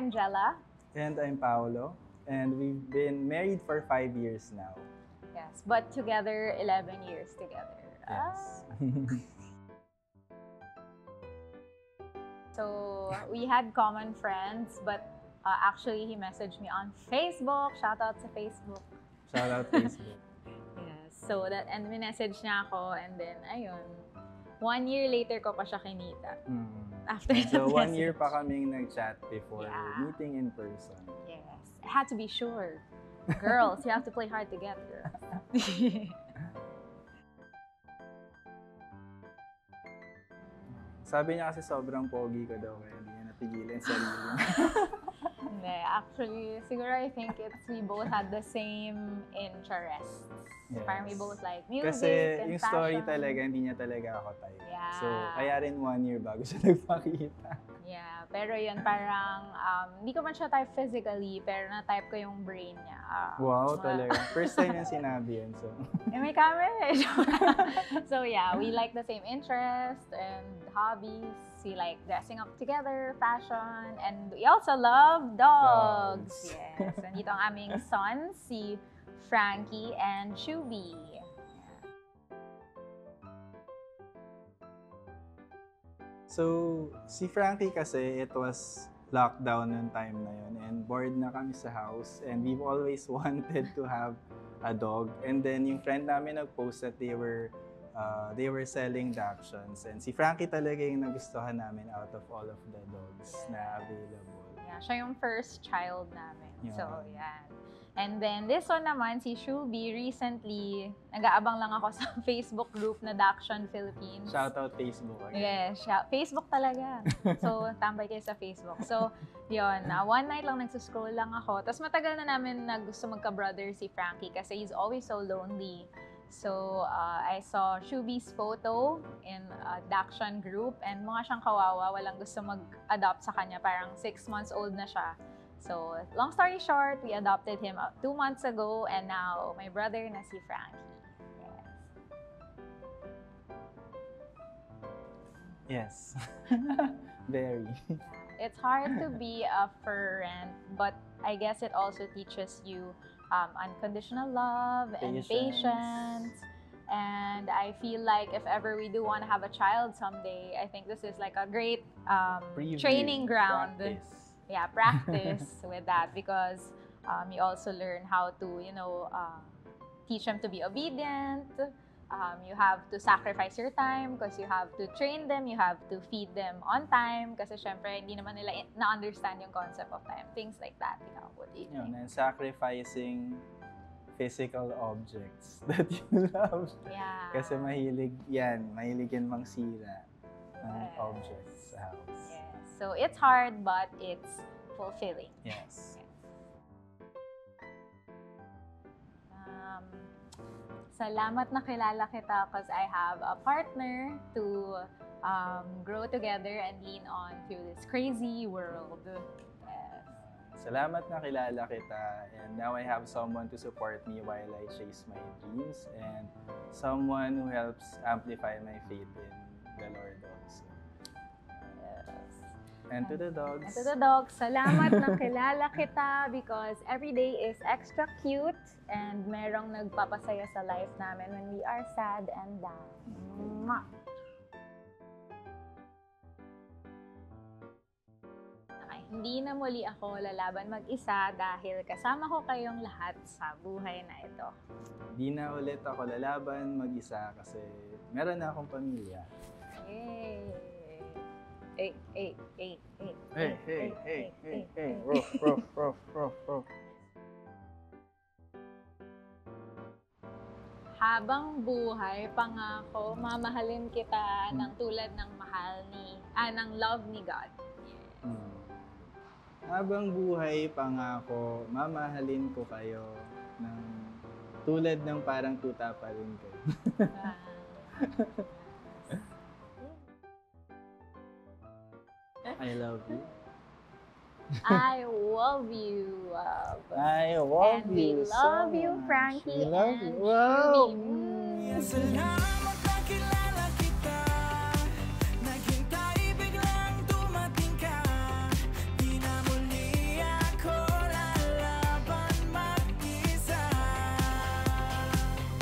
I'm Jella. And I'm Paolo. And we've been married for 5 years now. Yes, but together 11 years together. Yes. So we had common friends, but actually he messaged me on Facebook. Shout out to Facebook. Shout out Facebook. Yes. So that, and minessage niya ako, and then ayun. 1 year later ko pa siya kinita. After So the 1 year message. pa kaming nag-chat before meeting in person. Yes. I had to be sure. Girls, you have to play hard to get, girls. Sabi niya kasi sobrang pogi ko daw kaya hindi niya napigilan sarili niya. Hindi, actually, siguro I think we both had the same interests. Yes. Parang we both like music Kasi and yung fashion. story talaga, hindi niya talaga ako type. Yeah. So, kaya rin 1 year bago siya nagpakita. Yeah, pero yun parang, hindi ko man siya type physically, pero na-type ko yung brain niya. Wow, talaga. First time yung sinabi yan. So. May camera eh. So yeah, we like the same interests and hobbies. We like dressing up together, fashion, and we also love dogs. Yes, nandito ang aming son, si Frankie and Shubi. So, si Frankie kasi, it was lockdown noong time na yun and bored na kami sa house and we've always wanted to have a dog. And then yung friend namin nag-post that they were selling Dachshunds and si Frankie talaga yung nagustuhan namin out of all of the dogs na available. Yeah, siya yung first child namin. Yeah. So, yan. And then, this one naman, si Shubi, recently, nag-aabang lang ako sa Facebook group na Dachshund Philippines. Shoutout Facebook again. Yes, Facebook talaga. So, tambay kayo sa Facebook. So, yun, one night lang nagsuscroll lang ako. Tapos matagal na namin na gusto magka-brother si Frankie kasi he's always so lonely. So, I saw Shubi's photo in a Dachshund group and mukha siyang kawawa, walang gusto mag-adopt sa kanya. Parang 6 months old na siya. So, long story short, we adopted him 2 months ago and now my brother na si Frankie. Yes. Very. It's hard to be a fur parent, but I guess it also teaches you unconditional love and patience. And I feel like if ever we do want to have a child someday, I think this is like a great training ground. Practice. Yeah, practice with that because you also learn how to, teach them to be obedient. You have to sacrifice your time because you have to train them, you have to feed them on time kasi syempre hindi naman nila na-understand yung concept of time. Things like that. What do you think? And sacrificing physical objects that you love. Yeah. Kasi mahilig yan mangsira ng objects sa house. Yes. So it's hard but it's fulfilling. Yes. Salamat na kilala kita because I have a partner to grow together and lean on through this crazy world. Yes. Salamat na kilala kita and now I have someone to support me while I chase my dreams and someone who helps amplify my faith in the Lord also. Yes. And to the dogs. And to the dogs, salamat na kilala kita because every day is extra cute and merong nagpapasaya sa life namin when we are sad and down. Mwah! Okay, hindi na muli ako lalaban mag-isa dahil kasama ko kayong lahat sa buhay na ito. Di na ulit ako lalaban mag-isa kasi meron na akong pamilya. Yay! Hey. Ruff. Habang buhay, pangako, mamahalin kita ng tulad ng ng love ni God. Yes. Habang buhay, pangako, mamahalin ko kayo ng tulad ng parang tuta pa rin kayo. I love you. I love you. I love and you we love so you, much. Frankie. We love and you. Wow. Shubi.